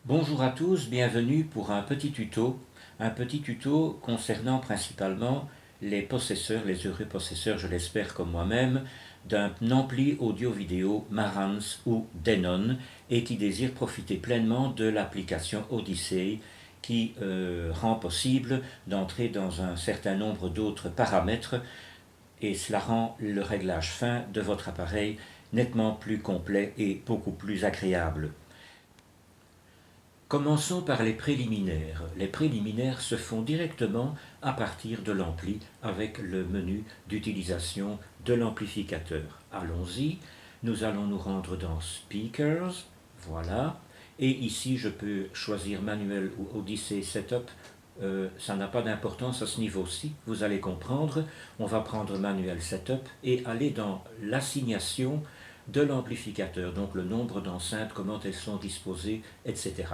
Bonjour à tous, bienvenue pour un petit tuto concernant principalement les possesseurs, les heureux possesseurs, je l'espère comme moi-même, d'un ampli audio-vidéo Marantz ou Denon et qui désirent profiter pleinement de l'application Odyssey qui rend possible d'entrer dans un certain nombre d'autres paramètres et cela rend le réglage fin de votre appareil nettement plus complet et beaucoup plus agréable. Commençons par les préliminaires. Les préliminaires se font directement à partir de l'ampli avec le menu d'utilisation de l'amplificateur. Allons-y, nous allons nous rendre dans Speakers, voilà, et ici je peux choisir Manuel ou Odyssey Setup. Ça n'a pas d'importance à ce niveau-ci, vous allez comprendre. On va prendre Manuel Setup et aller dans l'assignation de l'amplificateur, donc le nombre d'enceintes, comment elles sont disposées, etc.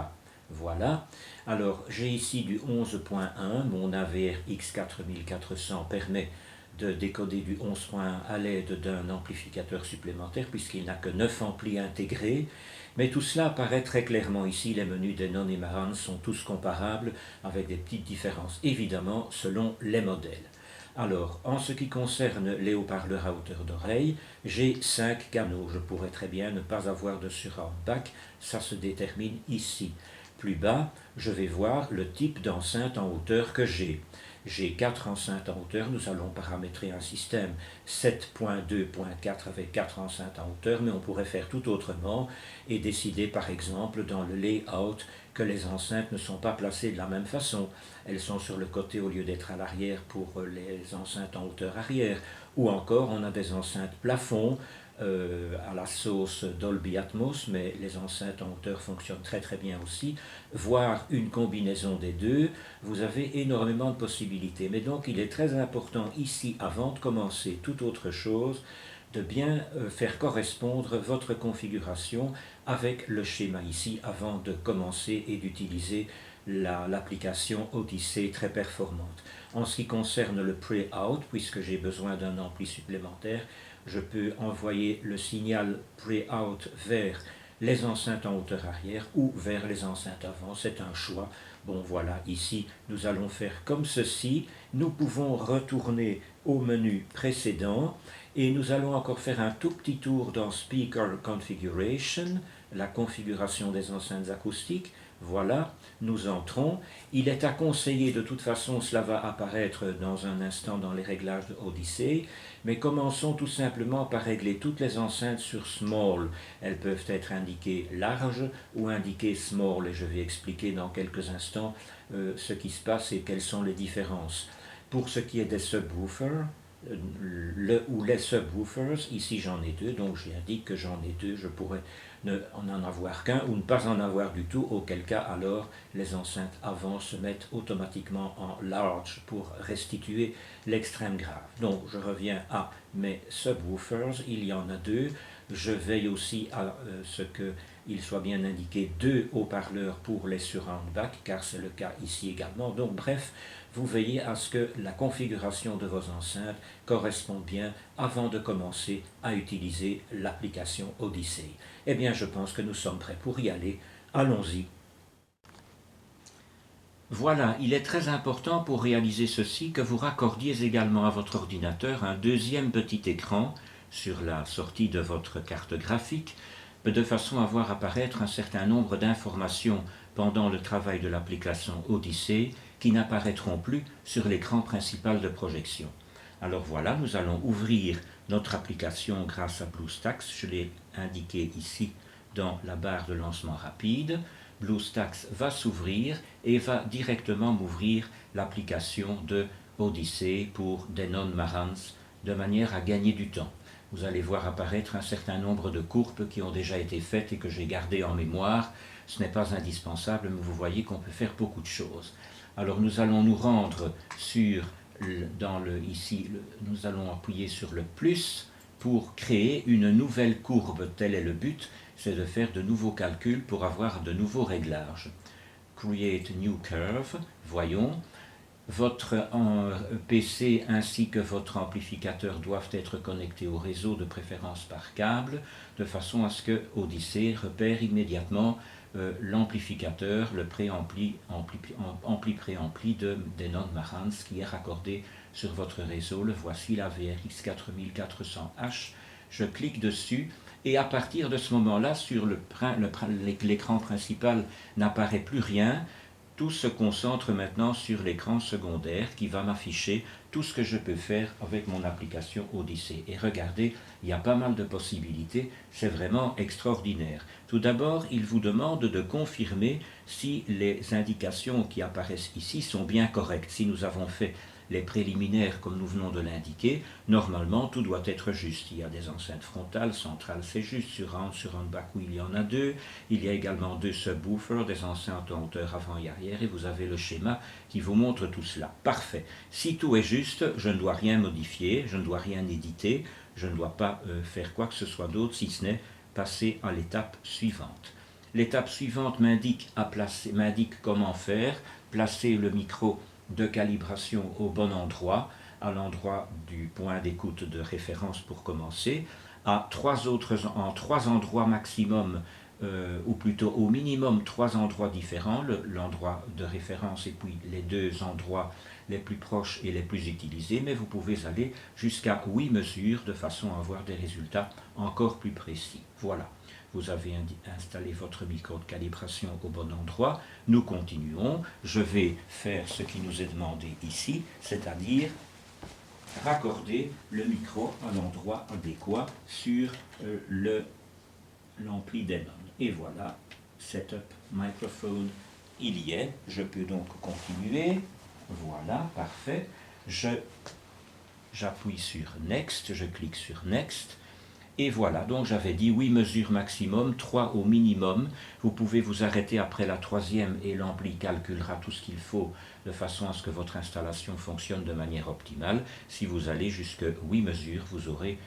Voilà, alors j'ai ici du 11.1, mon AVR X4400 permet de décoder du 11.1 à l'aide d'un amplificateur supplémentaire puisqu'il n'a que 9 amplis intégrés, mais tout cela apparaît très clairement ici, les menus Denon et Marantz sont tous comparables avec des petites différences évidemment selon les modèles. Alors, en ce qui concerne les haut-parleurs à hauteur d'oreille, j'ai 5 canaux. Je pourrais très bien ne pas avoir de surround back, ça se détermine ici. Plus bas, je vais voir le type d'enceinte en hauteur que j'ai. J'ai 4 enceintes en hauteur, nous allons paramétrer un système 7.2.4 avec 4 enceintes en hauteur, mais on pourrait faire tout autrement et décider par exemple dans le layout que les enceintes ne sont pas placées de la même façon. Elles sont sur le côté au lieu d'être à l'arrière pour les enceintes en hauteur arrière. Ou encore on a des enceintes plafond à la sauce Dolby Atmos, mais les enceintes en hauteur fonctionnent très très bien aussi, voire une combinaison des deux, vous avez énormément de possibilités. Mais donc il est très important ici, avant de commencer toute autre chose, de bien faire correspondre votre configuration avec le schéma ici avant de commencer et d'utiliser l'application Odyssey très performante. En ce qui concerne le pre-out, puisque j'ai besoin d'un ampli supplémentaire, je peux envoyer le signal pre-out vers les enceintes en hauteur arrière ou vers les enceintes avant, c'est un choix. Bon voilà, ici nous allons faire comme ceci, nous pouvons retourner au menu précédent et nous allons encore faire un tout petit tour dans Speaker Configuration, la configuration des enceintes acoustiques. Voilà, nous entrons. Il est à conseiller, de toute façon, cela va apparaître dans un instant dans les réglages de Odyssey, mais commençons tout simplement par régler toutes les enceintes sur Small. Elles peuvent être indiquées large ou indiquées Small, et je vais expliquer dans quelques instants ce qui se passe et quelles sont les différences. Pour ce qui est des subwoofers, les subwoofers, ici j'en ai deux, donc j'indique que j'en ai deux, je pourrais ne en avoir qu'un ou ne pas en avoir du tout, auquel cas alors les enceintes avant se mettent automatiquement en large pour restituer l'extrême grave. Donc je reviens à mes subwoofers, il y en a deux, je veille aussi à ce qu'il soit bien indiqué deux haut-parleurs pour les surround back, car c'est le cas ici également. Donc bref, vous veillez à ce que la configuration de vos enceintes corresponde bien avant de commencer à utiliser l'application Odyssey. Eh bien, je pense que nous sommes prêts pour y aller. Allons-y. Voilà, il est très important pour réaliser ceci que vous raccordiez également à votre ordinateur un deuxième petit écran sur la sortie de votre carte graphique, de façon à voir apparaître un certain nombre d'informations pendant le travail de l'application Odyssey qui n'apparaîtront plus sur l'écran principal de projection. Alors voilà, nous allons ouvrir notre application grâce à BlueStacks. Je l'ai indiqué ici dans la barre de lancement rapide. BlueStacks va s'ouvrir et va directement m'ouvrir l'application de Odyssey pour Denon Marantz de manière à gagner du temps. Vous allez voir apparaître un certain nombre de courbes qui ont déjà été faites et que j'ai gardées en mémoire. Ce n'est pas indispensable, mais vous voyez qu'on peut faire beaucoup de choses. Alors nous allons nous rendre sur, ici, nous allons appuyer sur le plus pour créer une nouvelle courbe. Tel est le but, c'est de faire de nouveaux calculs pour avoir de nouveaux réglages. Create new curve, voyons. Votre PC ainsi que votre amplificateur doivent être connectés au réseau, de préférence par câble, de façon à ce que Odyssey repère immédiatement l'amplificateur, le préampli préampli de Denon Marantz qui est raccordé sur votre réseau. Le voici, la VRX 4400H. Je clique dessus et à partir de ce moment-là, sur l'écran principal n'apparaît plus rien. Tout se concentre maintenant sur l'écran secondaire qui va m'afficher tout ce que je peux faire avec mon application Odyssey. Et regardez, il y a pas mal de possibilités, c'est vraiment extraordinaire. Tout d'abord, il vous demande de confirmer si les indications qui apparaissent ici sont bien correctes. Si nous avons fait les préliminaires comme nous venons de l'indiquer, normalement tout doit être juste. Il y a des enceintes frontales, centrales c'est juste, surround back où il y en a deux. Il y a également deux subwoofers, des enceintes en hauteur avant et arrière, et vous avez le schéma qui vous montre tout cela. Parfait. Si tout est juste, je ne dois rien modifier, je ne dois rien éditer, je ne dois pas faire quoi que ce soit d'autre, si ce n'est passer à l'étape suivante. L'étape suivante m'indique comment faire, placer le micro de calibration au bon endroit, à l'endroit du point d'écoute de référence pour commencer, en trois endroits maximum, ou plutôt au minimum trois endroits différents, l'endroit de référence et puis les deux endroits les plus proches et les plus utilisés, mais vous pouvez aller jusqu'à 8 mesures de façon à avoir des résultats encore plus précis. Voilà. Vous avez installé votre micro de calibration au bon endroit. Nous continuons. Je vais faire ce qui nous est demandé ici, c'est-à-dire raccorder le micro à l'endroit adéquat sur l'ampli Denon. Et voilà, Setup Microphone, il y est. Je peux donc continuer. Voilà, parfait. J'appuie sur Next, je clique sur Next. Et voilà, donc j'avais dit 8 mesures maximum, 3 au minimum. Vous pouvez vous arrêter après la troisième et l'ampli calculera tout ce qu'il faut de façon à ce que votre installation fonctionne de manière optimale. Si vous allez jusqu'à 8 mesures, vous aurez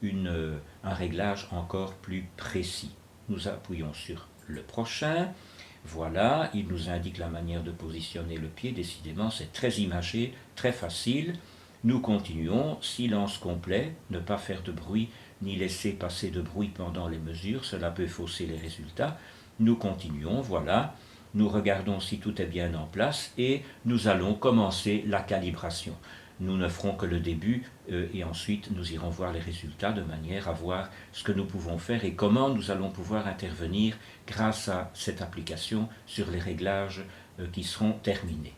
un réglage encore plus précis. Nous appuyons sur le prochain. Voilà, il nous indique la manière de positionner le pied. Décidément, c'est très imagé, très facile. Nous continuons, silence complet, ne pas faire de bruit ni laisser passer de bruit pendant les mesures, cela peut fausser les résultats. Nous continuons, voilà, nous regardons si tout est bien en place et nous allons commencer la calibration. Nous ne ferons que le début et ensuite nous irons voir les résultats de manière à voir ce que nous pouvons faire et comment nous allons pouvoir intervenir grâce à cette application sur les réglages qui seront terminés.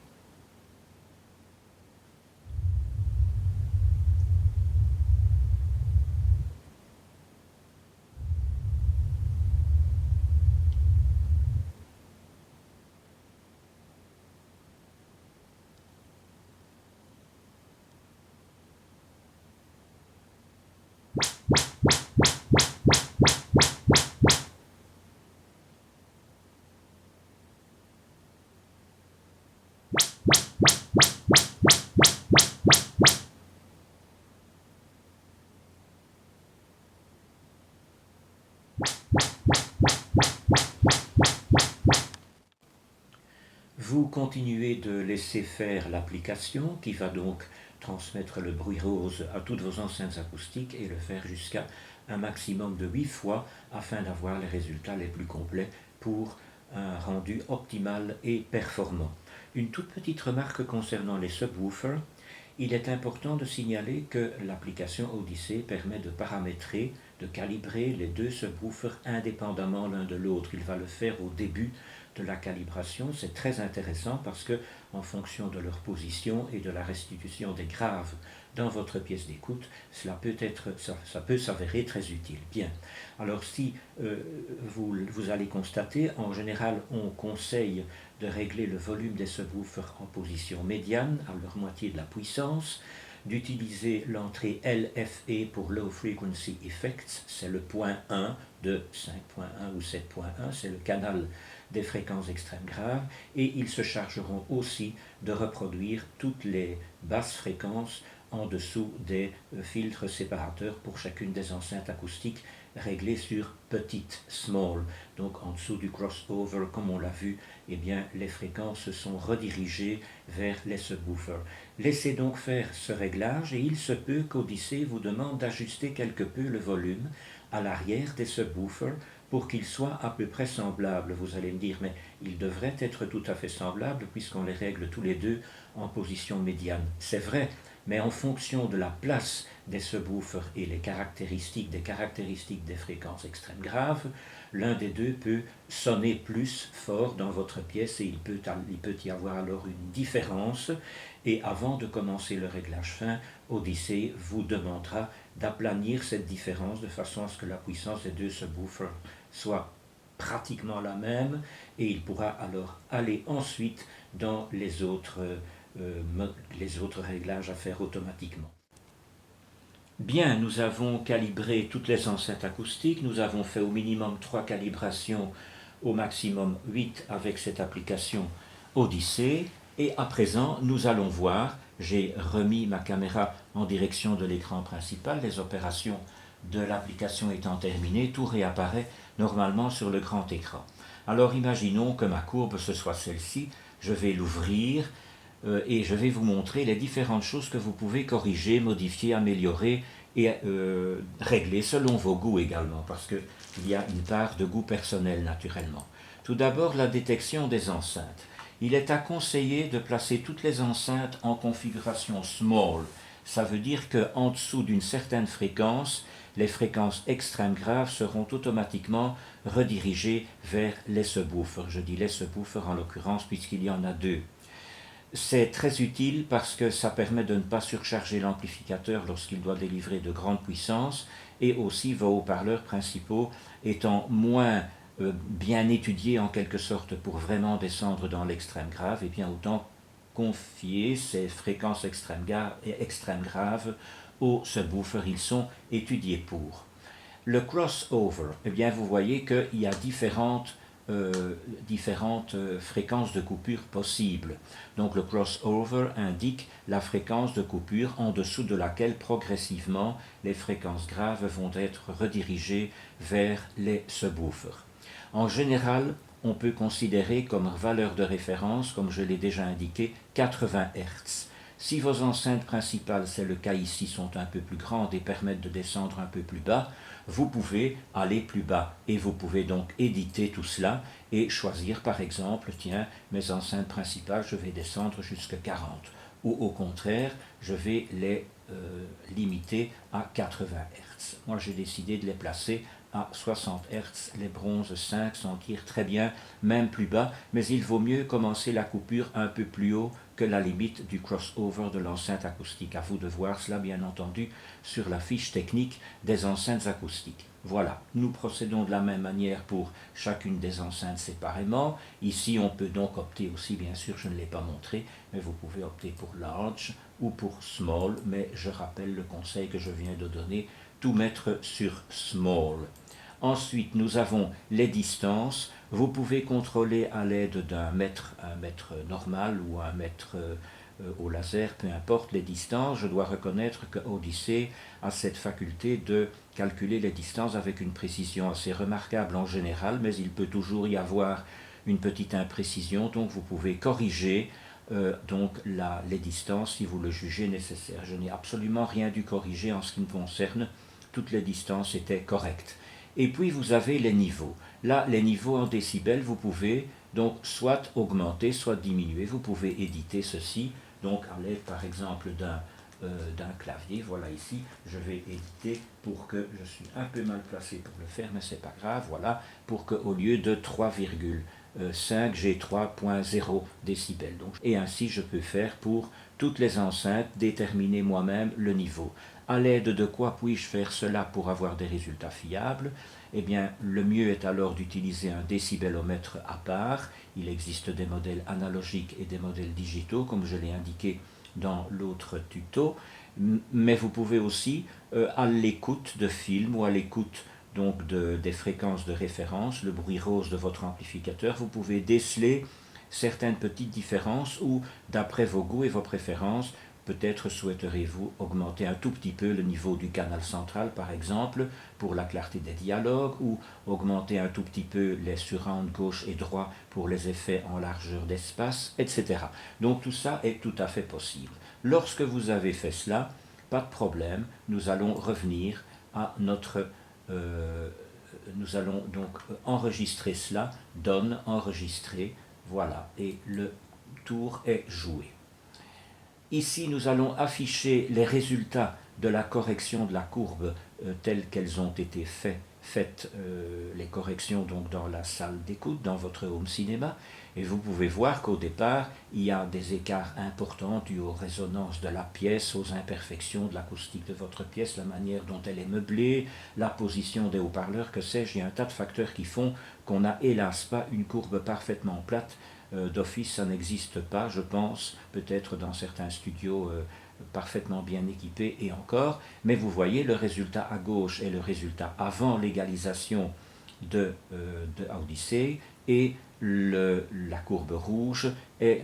Vous continuez de laisser faire l'application qui va donc transmettre le bruit rose à toutes vos enceintes acoustiques et le faire jusqu'à un maximum de 8 fois afin d'avoir les résultats les plus complets pour un rendu optimal et performant. Une toute petite remarque concernant les subwoofers. Il est important de signaler que l'application Odyssey permet de paramétrer, de calibrer les deux subwoofers indépendamment l'un de l'autre. Il va le faire au début de la calibration. C'est très intéressant parce que, en fonction de leur position et de la restitution des graves dans votre pièce d'écoute, ça peut s'avérer très utile. Bien. Alors si vous allez constater, en général, on conseille de régler le volume des subwoofers en position médiane, à leur moitié de la puissance, d'utiliser l'entrée LFE pour Low Frequency Effects, c'est le point 1 de 5.1 ou 7.1, c'est le canal des fréquences extrêmes graves, et ils se chargeront aussi de reproduire toutes les basses fréquences en dessous des filtres séparateurs pour chacune des enceintes acoustiques réglé sur petite, small. Donc en dessous du crossover, comme on l'a vu, eh bien, les fréquences se sont redirigées vers les subwoofers. Laissez donc faire ce réglage et il se peut qu'Odyssée vous demande d'ajuster quelque peu le volume à l'arrière des subwoofers pour qu'il soit à peu près semblable. Vous allez me dire, mais il devrait être tout à fait semblable puisqu'on les règle tous les deux en position médiane. C'est vrai, mais en fonction de la place des subwoofers et des caractéristiques des fréquences extrêmes graves, l'un des deux peut sonner plus fort dans votre pièce et il peut y avoir alors une différence. Et avant de commencer le réglage fin, Odyssée vous demandera d'aplanir cette différence de façon à ce que la puissance des deux subwoofers soit pratiquement la même et il pourra alors aller ensuite dans les autres réglages à faire automatiquement. Bien, nous avons calibré toutes les enceintes acoustiques, nous avons fait au minimum 3 calibrations, au maximum 8 avec cette application Odyssée. Et à présent, nous allons voir, j'ai remis ma caméra en direction de l'écran principal, les opérations de l'application étant terminées, tout réapparaît normalement sur le grand écran. Alors imaginons que ma courbe ce soit celle-ci, je vais l'ouvrir et je vais vous montrer les différentes choses que vous pouvez corriger, modifier, améliorer et régler selon vos goûts également, parce qu'il y a une part de goût personnel naturellement. Tout d'abord, la détection des enceintes. Il est à conseiller de placer toutes les enceintes en configuration small. Ça veut dire qu'en dessous d'une certaine fréquence, les fréquences extrêmes graves seront automatiquement redirigées vers les subwoofers. Je dis les subwoofers en l'occurrence puisqu'il y en a deux. C'est très utile parce que ça permet de ne pas surcharger l'amplificateur lorsqu'il doit délivrer de grandes puissances et aussi vos haut-parleurs principaux étant moins bien étudiés en quelque sorte pour vraiment descendre dans l'extrême grave, et bien autant confier ces fréquences extrêmes graves aux subwoofers, ils sont étudiés pour. Le crossover, eh bien vous voyez qu'il y a différentes fréquences de coupure possibles. Donc le crossover indique la fréquence de coupure en dessous de laquelle progressivement les fréquences graves vont être redirigées vers les subwoofers. En général, on peut considérer comme valeur de référence, comme je l'ai déjà indiqué, 80 Hz. Si vos enceintes principales, c'est le cas ici, sont un peu plus grandes et permettent de descendre un peu plus bas, vous pouvez aller plus bas et vous pouvez donc éditer tout cela et choisir par exemple, tiens, mes enceintes principales, je vais descendre jusqu'à 40 ou au contraire, je vais les limiter à 80 Hz. Moi j'ai décidé de les placer à 60 Hz, les bronzes 5 s'en tirent très bien, même plus bas, mais il vaut mieux commencer la coupure un peu plus haut que la limite du crossover de l'enceinte acoustique. À vous de voir cela, bien entendu, sur la fiche technique des enceintes acoustiques. Voilà, nous procédons de la même manière pour chacune des enceintes séparément. Ici, on peut donc opter aussi, bien sûr, je ne l'ai pas montré, mais vous pouvez opter pour large ou pour small, mais je rappelle le conseil que je viens de donner, tout mettre sur small. Ensuite, nous avons les distances. Vous pouvez contrôler à l'aide d'un mètre, un mètre normal ou un mètre au laser, peu importe les distances. Je dois reconnaître que Odyssée a cette faculté de calculer les distances avec une précision assez remarquable en général, mais il peut toujours y avoir une petite imprécision, donc vous pouvez corriger les distances si vous le jugez nécessaire. Je n'ai absolument rien dû corriger en ce qui me concerne, toutes les distances étaient correctes. Et puis vous avez les niveaux. Là, les niveaux en décibels, vous pouvez donc soit augmenter, soit diminuer. Vous pouvez éditer ceci, donc à l'aide par exemple d'un clavier. Voilà ici, je vais éditer pour que, je suis un peu mal placé pour le faire, mais c'est pas grave, voilà, pour qu'au lieu de 3,5, j'ai 3,0 décibels. Donc, et ainsi, je peux faire pour toutes les enceintes, déterminer moi-même le niveau. À l'aide de quoi puis-je faire cela pour avoir des résultats fiables? Eh bien, le mieux est alors d'utiliser un décibelomètre à part. Il existe des modèles analogiques et des modèles digitaux, comme je l'ai indiqué dans l'autre tuto. Mais vous pouvez aussi, à l'écoute de films ou à l'écoute donc des fréquences de référence, le bruit rose de votre amplificateur, vous pouvez déceler certaines petites différences ou, d'après vos goûts et vos préférences, Peut-être souhaiterez-vous augmenter un tout petit peu le niveau du canal central, par exemple, pour la clarté des dialogues, ou augmenter un tout petit peu les surrounds gauche et droit pour les effets en largeur d'espace, etc. Donc tout ça est tout à fait possible. Lorsque vous avez fait cela, pas de problème, nous allons revenir à notre... nous allons donc enregistrer cela, donne, enregistrer, voilà, et le tour est joué. Ici, nous allons afficher les résultats de la correction de la courbe telles qu'elles ont été faites, les corrections donc dans la salle d'écoute, dans votre home cinéma. Et vous pouvez voir qu'au départ, il y a des écarts importants dus aux résonances de la pièce, aux imperfections de l'acoustique de votre pièce, la manière dont elle est meublée, la position des haut-parleurs, que sais-je. Il y a un tas de facteurs qui font qu'on n'a hélas pas une courbe parfaitement plate. D'office, ça n'existe pas, je pense, peut-être dans certains studios parfaitement bien équipés et encore, mais vous voyez le résultat à gauche est le résultat avant l'égalisation de Odyssey et la courbe rouge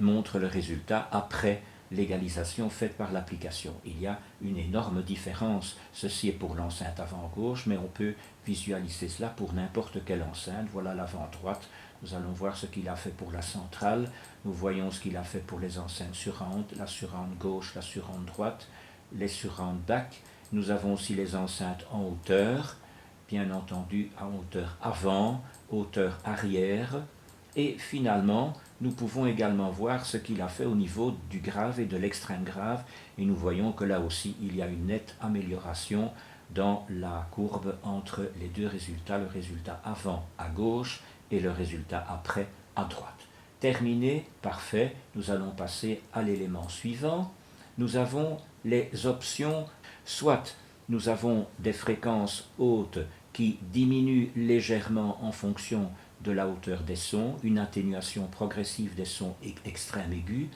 montre le résultat après l'égalisation faite par l'application. Il y a une énorme différence. Ceci est pour l'enceinte avant gauche, mais on peut visualiser cela pour n'importe quelle enceinte. Voilà l'avant droite. Nous allons voir ce qu'il a fait pour la centrale. Nous voyons ce qu'il a fait pour les enceintes surround, la surround gauche, la surround droite, les surround back. Nous avons aussi les enceintes en hauteur, bien entendu en hauteur avant, hauteur arrière. Et finalement, nous pouvons également voir ce qu'il a fait au niveau du grave et de l'extrême grave. Et nous voyons que là aussi, il y a une nette amélioration dans la courbe entre les deux résultats, le résultat avant à gauche et le résultat après à droite. Terminé, parfait, nous allons passer à l'élément suivant. Nous avons les options, soit nous avons des fréquences hautes qui diminuent légèrement en fonction de la hauteur des sons, une atténuation progressive des sons extrêmes aigus,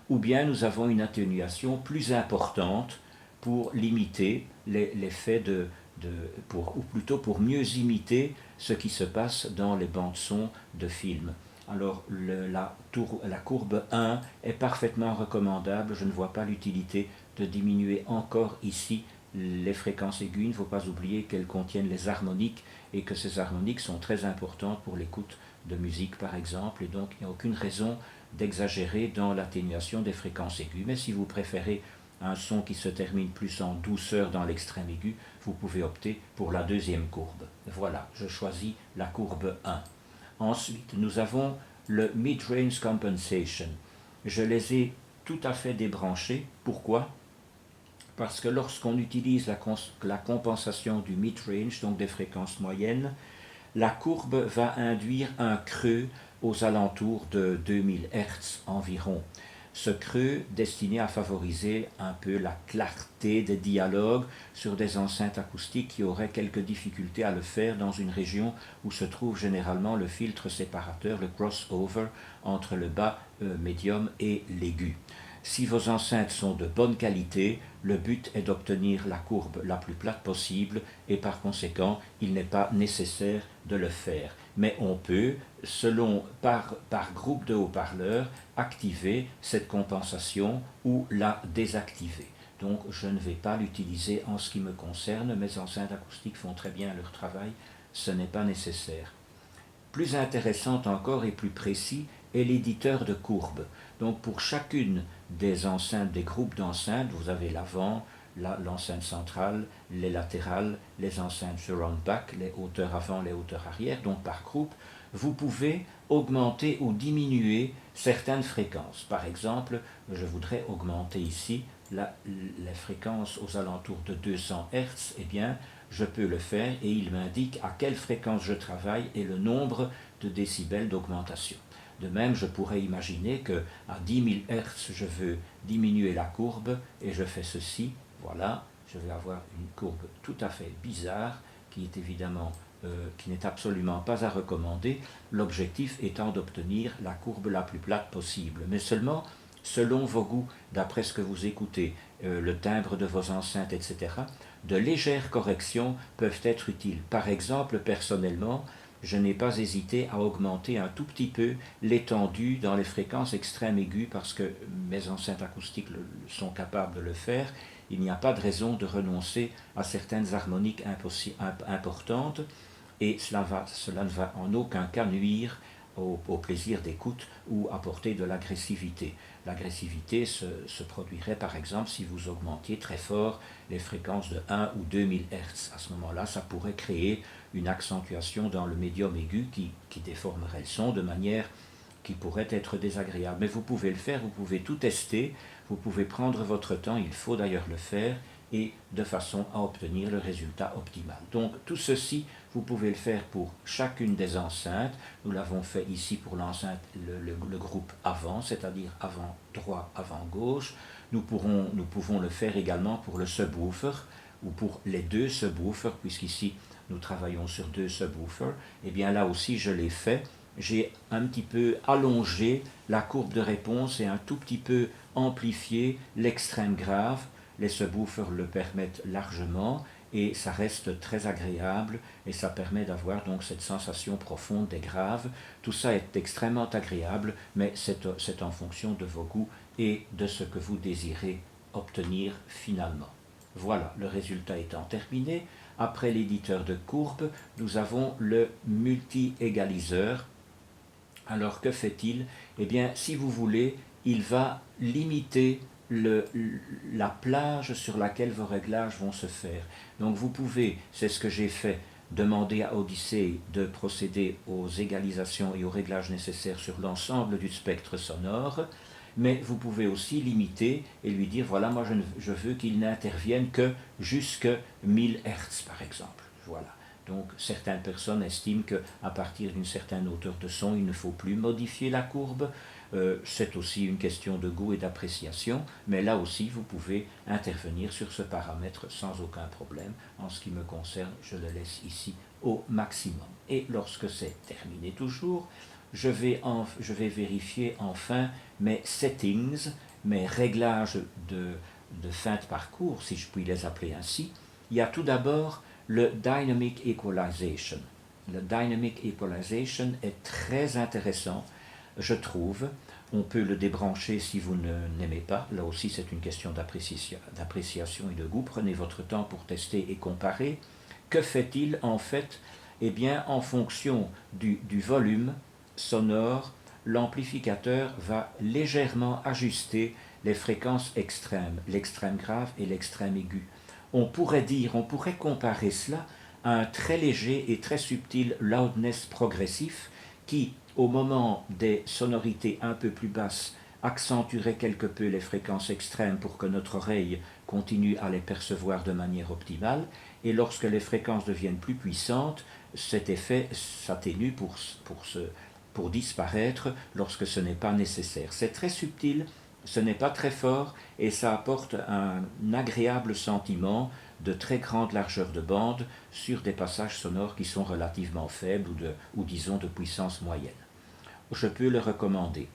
ou bien nous avons une atténuation plus importante pour limiter l'effet ou plutôt pour mieux imiter ce qui se passe dans les bandes son de films. Alors la courbe 1 est parfaitement recommandable, je ne vois pas l'utilité de diminuer encore ici les fréquences aiguës. Il ne faut pas oublier qu'elles contiennent les harmoniques et que ces harmoniques sont très importantes pour l'écoute de musique par exemple, et donc il n'y a aucune raison d'exagérer dans l'atténuation des fréquences aiguës. Mais si vous préférez un son qui se termine plus en douceur dans l'extrême aigu, vous pouvez opter pour la deuxième courbe. Voilà, je choisis la courbe 1. Ensuite, nous avons le Mid-Range Compensation. Je les ai tout à fait débranchés. Pourquoi ? Parce que lorsqu'on utilise la compensation du mid-range, donc des fréquences moyennes, la courbe va induire un creux aux alentours de 2000 Hz environ. Ce creux destiné à favoriser un peu la clarté des dialogues sur des enceintes acoustiques qui auraient quelques difficultés à le faire dans une région où se trouve généralement le filtre séparateur, le crossover entre le bas médium et l'aigu. Si vos enceintes sont de bonne qualité, le but est d'obtenir la courbe la plus plate possible et par conséquent, il n'est pas nécessaire de le faire. Mais on peut, par groupe de haut-parleurs, activer cette compensation ou la désactiver. Donc je ne vais pas l'utiliser en ce qui me concerne, mes enceintes acoustiques font très bien leur travail, ce n'est pas nécessaire. Plus intéressant encore et plus précis est l'éditeur de courbes. Donc pour chacune des enceintes, des groupes d'enceintes, vous avez l'avant, l'enceinte centrale, les latérales, les enceintes surround back, les hauteurs avant, les hauteurs arrière. Donc par groupe, vous pouvez augmenter ou diminuer certaines fréquences. Par exemple, je voudrais augmenter ici les fréquences aux alentours de 200 Hz. Eh bien, je peux le faire et il m'indique à quelle fréquence je travaille et le nombre de décibels d'augmentation. De même, je pourrais imaginer qu'à 10 000 Hz, je veux diminuer la courbe et je fais ceci. Voilà, je vais avoir une courbe tout à fait bizarre qui est évidemment qui n'est absolument pas à recommander, l'objectif étant d'obtenir la courbe la plus plate possible, mais seulement selon vos goûts, d'après ce que vous écoutez, le timbre de vos enceintes, etc., de légères corrections peuvent être utiles. Par exemple, personnellement, je n'ai pas hésité à augmenter un tout petit peu l'étendue dans les fréquences extrêmes aiguës parce que mes enceintes acoustiques sont capables de le faire. Il n'y a pas de raison de renoncer à certaines harmoniques importantes et cela ne va en aucun cas nuire au plaisir d'écoute ou apporter de l'agressivité. L'agressivité se produirait par exemple si vous augmentiez très fort les fréquences de 1 ou 2000 Hz. À ce moment-là, ça pourrait créer une accentuation dans le médium aigu qui déformerait le son de manière qui pourrait être désagréable. Mais vous pouvez le faire, vous pouvez tout tester, vous pouvez prendre votre temps, il faut d'ailleurs le faire, et de façon à obtenir le résultat optimal. Donc tout ceci, vous pouvez le faire pour chacune des enceintes. Nous l'avons fait ici pour l'enceinte, le groupe avant, c'est-à-dire avant droit, avant gauche. Nous pouvons le faire également pour le subwoofer ou pour les deux subwoofers, puisqu'ici nous travaillons sur deux subwoofers. Et bien là aussi je l'ai fait. J'ai un petit peu allongé la courbe de réponse et un tout petit peu amplifié l'extrême grave. Les subwoofers le permettent largement et ça reste très agréable et ça permet d'avoir donc cette sensation profonde des graves. Tout ça est extrêmement agréable, mais c'est en fonction de vos goûts et de ce que vous désirez obtenir finalement. Voilà, le résultat étant terminé. Après l'éditeur de courbes, nous avons le multi-égaliseur. Alors que fait-il? Eh bien, si vous voulez, il va limiter la plage sur laquelle vos réglages vont se faire. Donc vous pouvez, c'est ce que j'ai fait, demander à Odyssey de procéder aux égalisations et aux réglages nécessaires sur l'ensemble du spectre sonore, mais vous pouvez aussi limiter et lui dire, voilà, moi je veux qu'il n'intervienne que jusque 1000 Hz par exemple. Voilà. Donc certaines personnes estiment qu'à partir d'une certaine hauteur de son, il ne faut plus modifier la courbe. C'est aussi une question de goût et d'appréciation, mais là aussi vous pouvez intervenir sur ce paramètre sans aucun problème. En ce qui me concerne, je le laisse ici au maximum. Et lorsque c'est terminé toujours, je vais vérifier enfin mes settings, mes réglages de fin de parcours, si je puis les appeler ainsi. Il y a tout d'abord le Dynamic Equalization. Le Dynamic Equalization est très intéressant, je trouve. On peut le débrancher si vous n'aimez pas. Là aussi, c'est une question d'appréciation et de goût. Prenez votre temps pour tester et comparer. Que fait-il en fait? Eh bien, en fonction du volume sonore, l'amplificateur va légèrement ajuster les fréquences extrêmes, l'extrême grave et l'extrême aigu. On pourrait comparer cela à un très léger et très subtil loudness progressif qui, au moment des sonorités un peu plus basses, accentuerait quelque peu les fréquences extrêmes pour que notre oreille continue à les percevoir de manière optimale, et lorsque les fréquences deviennent plus puissantes, cet effet s'atténue pour disparaître lorsque ce n'est pas nécessaire. C'est très subtil, ce n'est pas très fort et ça apporte un agréable sentiment de très grande largeur de bande sur des passages sonores qui sont relativement faibles ou disons de puissance moyenne. Je peux le recommander.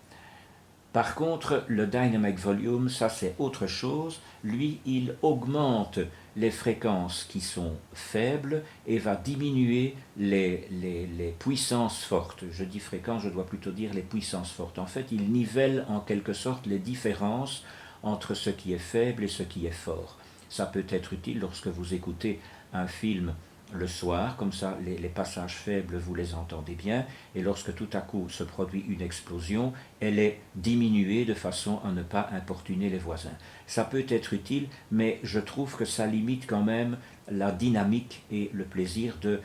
Par contre, le Dynamic Volume, ça c'est autre chose. Lui, il augmente les fréquences qui sont faibles et va diminuer les puissances fortes. Je dis fréquence, je dois plutôt dire les puissances fortes. En fait, il nivelle en quelque sorte les différences entre ce qui est faible et ce qui est fort. Ça peut être utile lorsque vous écoutez un film le soir, comme ça les passages faibles vous les entendez bien, et lorsque tout à coup se produit une explosion, elle est diminuée de façon à ne pas importuner les voisins. Ça peut être utile, mais je trouve que ça limite quand même la dynamique et le plaisir de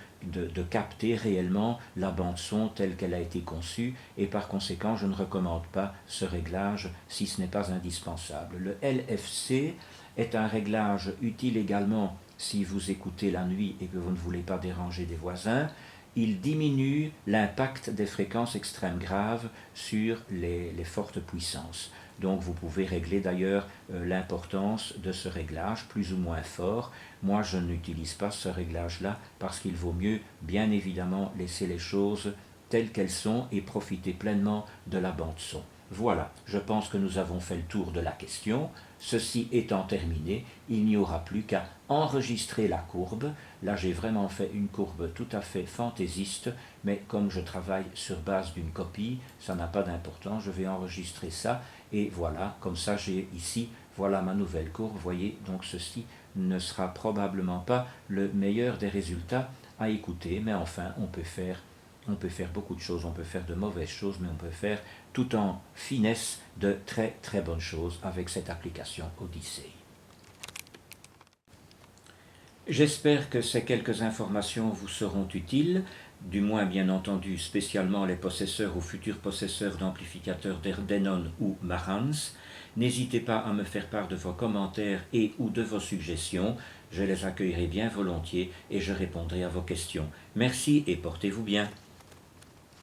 capter réellement la bande son telle qu'elle a été conçue, et par conséquent je ne recommande pas ce réglage si ce n'est pas indispensable. Le LFC est un réglage utile également si vous écoutez la nuit et que vous ne voulez pas déranger des voisins. Il diminue l'impact des fréquences extrêmes graves sur les fortes puissances. Donc vous pouvez régler d'ailleurs l'importance de ce réglage plus ou moins fort. Moi je n'utilise pas ce réglage-là parce qu'il vaut mieux bien évidemment laisser les choses telles qu'elles sont et profiter pleinement de la bande son. Voilà, je pense que nous avons fait le tour de la question. Ceci étant terminé, il n'y aura plus qu'à enregistrer la courbe. Là, j'ai vraiment fait une courbe tout à fait fantaisiste, mais comme je travaille sur base d'une copie, ça n'a pas d'importance. Je vais enregistrer ça et voilà, comme ça j'ai ici, voilà ma nouvelle courbe. Vous voyez, donc ceci ne sera probablement pas le meilleur des résultats à écouter, mais enfin, on peut faire beaucoup de choses, on peut faire de mauvaises choses, mais on peut faire tout en finesse de très très bonnes choses avec cette application Odyssey. J'espère que ces quelques informations vous seront utiles, du moins bien entendu spécialement les possesseurs ou futurs possesseurs d'amplificateurs Denon ou Marantz. N'hésitez pas à me faire part de vos commentaires et ou de vos suggestions, je les accueillerai bien volontiers et je répondrai à vos questions. Merci et portez-vous bien.